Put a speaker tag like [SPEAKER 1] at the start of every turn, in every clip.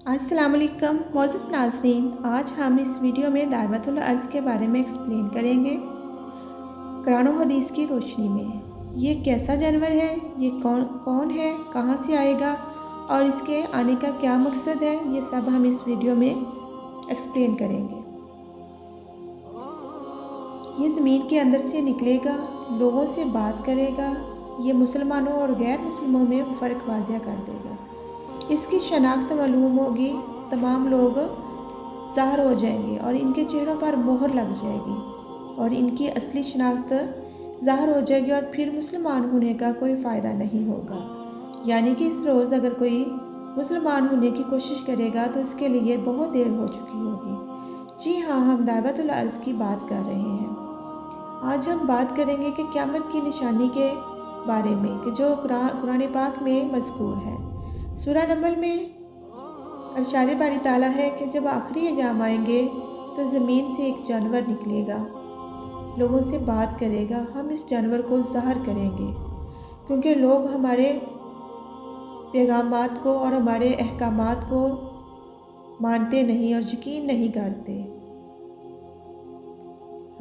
[SPEAKER 1] अस्सलाम वालेकुम मोअज़्ज़ज़ नाज़रीन, आज हम इस वीडियो में दायवतुल अर्ज़ के बारे में एक्सप्लेन करेंगे। कुरान और हदीस की रोशनी में ये कैसा जानवर है, ये कौन कौन है, कहाँ से आएगा और इसके आने का क्या मकसद है, ये सब हम इस वीडियो में एक्सप्लेन करेंगे। ये ज़मीन के अंदर से निकलेगा, लोगों से बात करेगा, ये मुसलमानों और गैर मुसलमानों में फ़र्क वाज़िह कर देगा। इसकी शनाख्त मालूम होगी, तमाम लोग ज़ाहिर हो जाएंगे और इनके चेहरों पर मोहर लग जाएगी और इनकी असली शनाख्त ज़ाहिर हो जाएगी और फिर मुसलमान होने का कोई फ़ायदा नहीं होगा। यानी कि इस रोज़ अगर कोई मुसलमान होने की कोशिश करेगा तो इसके लिए बहुत देर हो चुकी होगी। जी हाँ, हम दावतुल अर्ज़ की बात कर रहे हैं। आज हम बात करेंगे कि क़यामत की निशानी के बारे में कि जो कुरान पाक में मज़कूर है। सूरह नमल में इरशाद बारी ताला है कि जब आखिरी अयाम आएंगे तो ज़मीन से एक जानवर निकलेगा, लोगों से बात करेगा। हम इस जानवर को ज़ाहिर करेंगे क्योंकि लोग हमारे पैगामात को और हमारे अहकामात को मानते नहीं और यकीन नहीं करते,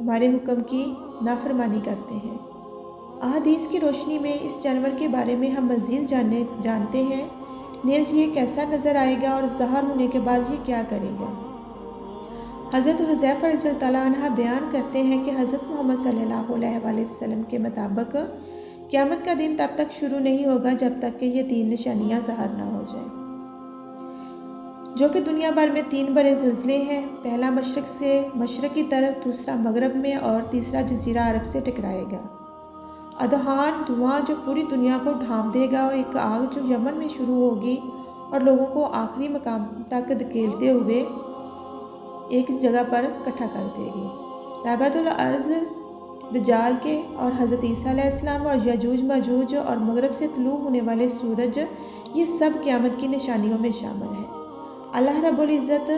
[SPEAKER 1] हमारे हुक्म की नाफरमानी करते हैं। अहादीस की रोशनी में इस जानवर के बारे में हम मज़ीद जानते हैं। नेज़ ये कैसा नज़र आएगा और ज़ाहिर होने के बाद ये क्या करेगा। हज़रत हुज़ैफ़ा रज़ियल्लाहु तआला अन्हा बयान करते हैं कि हज़रत मोहम्मद सल्लल्लाहु अलैहि वसल्लम के मुताबिक क़यामत का दिन तब तक शुरू नहीं होगा जब तक कि ये 3 निशानियाँ ज़ाहिर ना हो जाए, जो कि दुनिया भर में 3 बड़े ज़िलज़ले हैं। पहला मशरक़ से मशरक़ की तरफ, दूसरा मगरब में और तीसरा जज़ीरा अरब से टकराएगा। अदहान धुआं जो पूरी दुनिया को ढांप देगा और एक आग जो यमन में शुरू होगी और लोगों को आखिरी मकाम तक धकेलते हुए एक जगह पर इकट्ठा कर देगी। दावतुल अर्ज़ दज्जाल के और हज़रत ईसा अलैहिस्सलाम और यजूज मजूज और मगरब से तुलू होने वाले सूरज, ये सब क़यामत की निशानियों में शामिल है। अल्लाह रब्बुल इज़्ज़त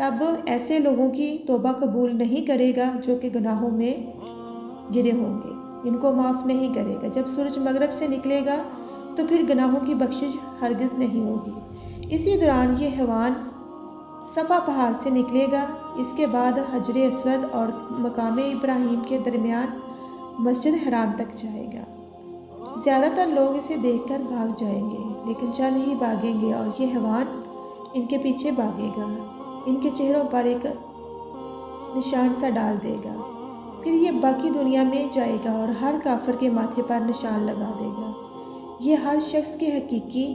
[SPEAKER 1] तब ऐसे लोगों की तौबा कबूल नहीं करेगा जो कि गुनाहों में गिरे होंगे, इनको माफ़ नहीं करेगा। जब सूरज मगरब से निकलेगा तो फिर गुनाहों की बख्शिश हरगिज़ नहीं होगी। इसी दौरान ये हैवान सफ़ा पहाड़ से निकलेगा। इसके बाद हजर अस्वद और मकाम इब्राहीम के दरमियान मस्जिद हराम तक जाएगा। ज़्यादातर लोग इसे देखकर भाग जाएंगे, लेकिन चंद ही भागेंगे और ये हैवान इनके पीछे भागेगा, इनके चेहरों पर एक निशान सा डाल देगा। फिर ये बाकी दुनिया में जाएगा और हर काफिर के माथे पर निशान लगा देगा। ये हर शख्स के हकीकी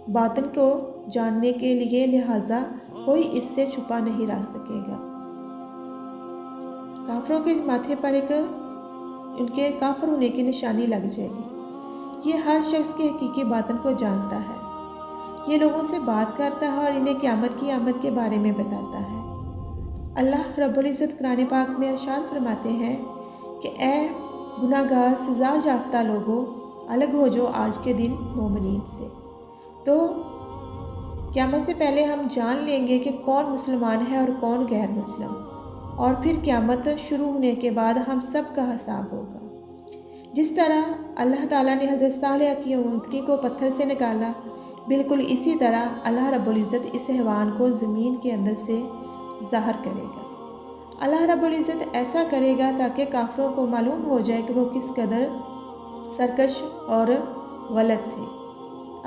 [SPEAKER 1] बातिन को जानने के लिए, लिहाजा कोई इससे छुपा नहीं रह सकेगा। काफिरों के माथे पर एक उनके काफिर होने की निशानी लग जाएगी। ये हर शख्स के हकीकी बातिन को जानता है। ये लोगों से बात करता है और इन्हें क़यामत की आमद के बारे में बताता है। अल्लाह रब्बुल इज़्ज़त कुरान पाक में इरशाद फरमाते हैं कि ए गुनाहगार सज़ा याफ्ता लोगों, अलग हो जाओ आज के दिन मोमिनीन से। तो क़यामत से पहले हम जान लेंगे कि कौन मुसलमान है और कौन गैर मुस्लिम, और फिर क़यामत शुरू होने के बाद हम सब का हिसाब होगा। जिस तरह अल्लाह ताला ने हज़रत सालेह की ऊँटनी को पत्थर से निकाला, बिल्कुल इसी तरह अल्लाह रब्बुल इज़्ज़त इस हैवान को ज़मीन के अंदर से ज़ाहिर करेगा। अल्लाह रब्बुल इज़्ज़त ऐसा करेगा ताकि काफिरों को मालूम हो जाए कि वो किस कदर सरकश और गलत थे।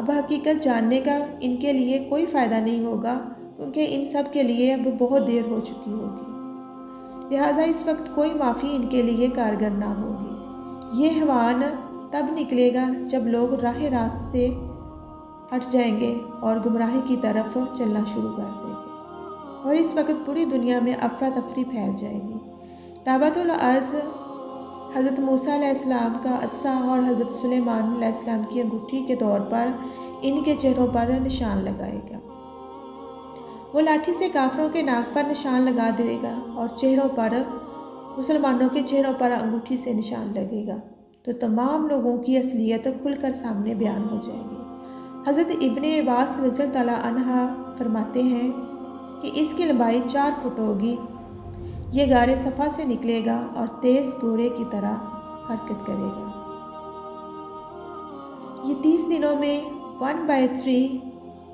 [SPEAKER 1] अब हकीकत जानने का इनके लिए कोई फ़ायदा नहीं होगा क्योंकि इन सब के लिए अब बहुत देर हो चुकी होगी, लिहाजा इस वक्त कोई माफ़ी इनके लिए कारगर ना होगी। ये हैवान तब निकलेगा जब लोग राह रास्त से हट जाएंगे और गुमराही की तरफ चलना शुरू कर देंगे और इस वक्त पूरी दुनिया में अफरा तफरी फैल जाएगी। दावतुल अर्ज़ हज़रत मूसा अलैहिस्सलाम का अस्सा और हज़रत सुलेमान अलैहिस्सलाम की अंगूठी के तौर पर इनके चेहरों पर निशान लगाएगा। वो लाठी से काफिरों के नाक पर निशान लगा देगा और चेहरों पर, मुसलमानों के चेहरों पर अंगूठी से निशान लगेगा तो तमाम लोगों की असलियत खुलकर सामने बयान हो जाएगी। हज़रत इब्ने अब्बास रज़ियल्लाहु तआला अन्हा फरमाते हैं कि इसकी लंबाई 4 फुट होगी। ये गारे सफ़ा से निकलेगा और तेज़ घोड़े की तरह हरकत करेगा। ये 30 दिनों में 1/3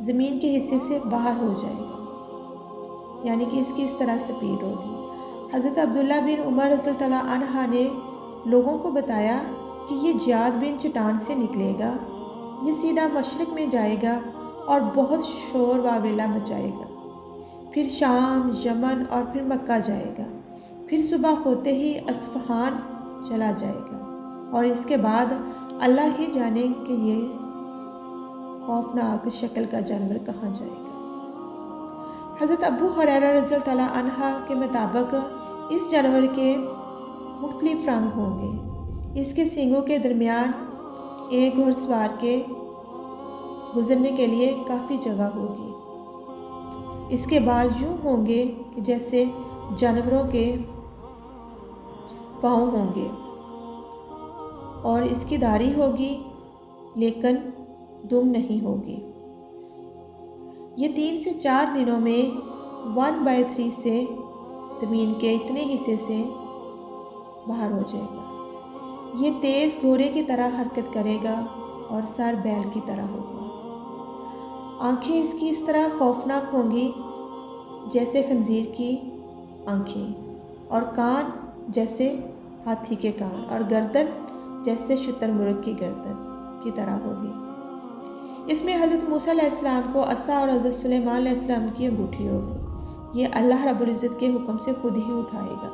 [SPEAKER 1] زمین کے حصے سے باہر ہو جائے گا، یعنی کہ اس کی اس طرح سپیڈ ہوگی۔ حضرت عبداللہ بن عمر رضی اللہ عنہ نے لوگوں کو بتایا کہ یہ جیاد بن چٹان سے نکلے گا، یہ سیدھا مشرق میں جائے گا اور بہت شور واویلا مچائے گا، پھر شام، یمن اور پھر مکہ جائے گا، پھر صبح ہوتے ہی اصفہان چلا جائے گا، اور اس کے بعد اللہ ہی جانے کہ یہ خوفناک شکل کا جانور کہاں جائے گا۔ حضرت ابو ہریرہ رضی اللہ عنہ کے مطابق اس جانور کے مختلف رنگ ہوں گے، اس کے سینگوں کے درمیان ایک گھوڑ سوار کے گزرنے کے لیے کافی جگہ ہوگی، اس کے بال یوں ہوں گے کہ جیسے جانوروں کے پاؤں ہوں گے، اور اس کی داڑھی ہوگی لیکن دم نہیں ہوگی۔ یہ 3 سے 4 دنوں میں 1/3 سے زمین کے اتنے حصے سے باہر ہو جائے گا۔ یہ تیز گھوڑے کی طرح حرکت کرے گا اور سر بیل کی طرح ہوگا۔ آنکھیں اس کی اس طرح خوفناک ہوں گی جیسے خنزیر کی آنکھیں، اور کان جیسے ہاتھی کے کان، اور گردن جیسے شتر مرغ کی گردن کی طرح ہوگی۔ اس میں حضرت موسیٰ علیہ السلام کو عصا اور حضرت سلیمان علیہ السلام کی انگوٹھی ہوگی۔ یہ اللہ رب العزت کے حکم سے خود ہی اٹھائے گا۔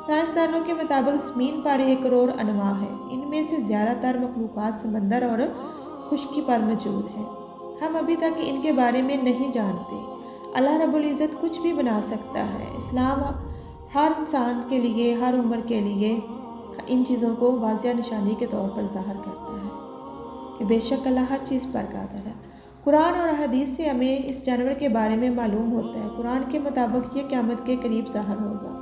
[SPEAKER 1] سائنسدانوں کے مطابق زمین پر 1 کروڑ انواع ہے، ان میں سے زیادہ تر مخلوقات سمندر اور خشکی پر موجود ہیں، ہم ابھی تک ان کے بارے میں نہیں جانتے۔ اللہ رب العزت کچھ بھی بنا سکتا ہے۔ اسلام ہر انسان کے لیے، ہر عمر کے لیے ان چیزوں کو واضح نشانی کے طور پر ظاہر کرتا ہے کہ بے شک اللہ ہر چیز پر قادر ہے۔ قرآن اور حدیث سے ہمیں اس جانور کے بارے میں معلوم ہوتا ہے۔ قرآن کے مطابق یہ قیامت کے قریب ظاہر ہوگا۔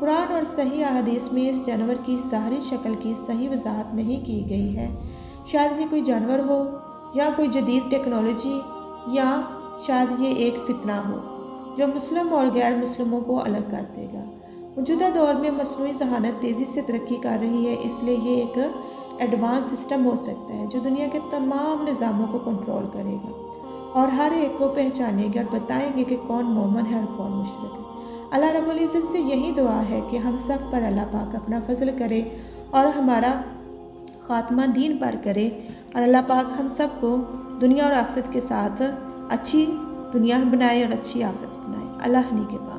[SPEAKER 1] قرآن اور صحیح احادیث میں اس جانور کی ظاہری شکل کی صحیح وضاحت نہیں کی گئی ہے۔ شاید یہ کوئی جانور ہو یا کوئی جدید ٹیکنالوجی، یا شاید یہ ایک فتنہ ہو جو مسلم اور غیر مسلموں کو الگ کر دے گا۔ موجودہ دور میں مصنوعی ذہانت تیزی سے ترقی کر رہی ہے، اس لیے یہ ایک ایڈوانس سسٹم ہو سکتا ہے جو دنیا کے تمام نظاموں کو کنٹرول کرے گا اور ہر ایک کو پہچانے گا اور بتائیں گے کہ کون مومن ہے اور کون مشرک ہے۔ اللہ رب العزت سے یہی دعا ہے کہ ہم سب پر اللہ پاک اپنا فضل کرے اور ہمارا خاتمہ دین پر کرے، اور اللہ پاک ہم سب کو دنیا اور آخرت کے ساتھ اچھی دنیا بنائے اور اچھی آخرت بنائے۔ اللہ ہی کے پاس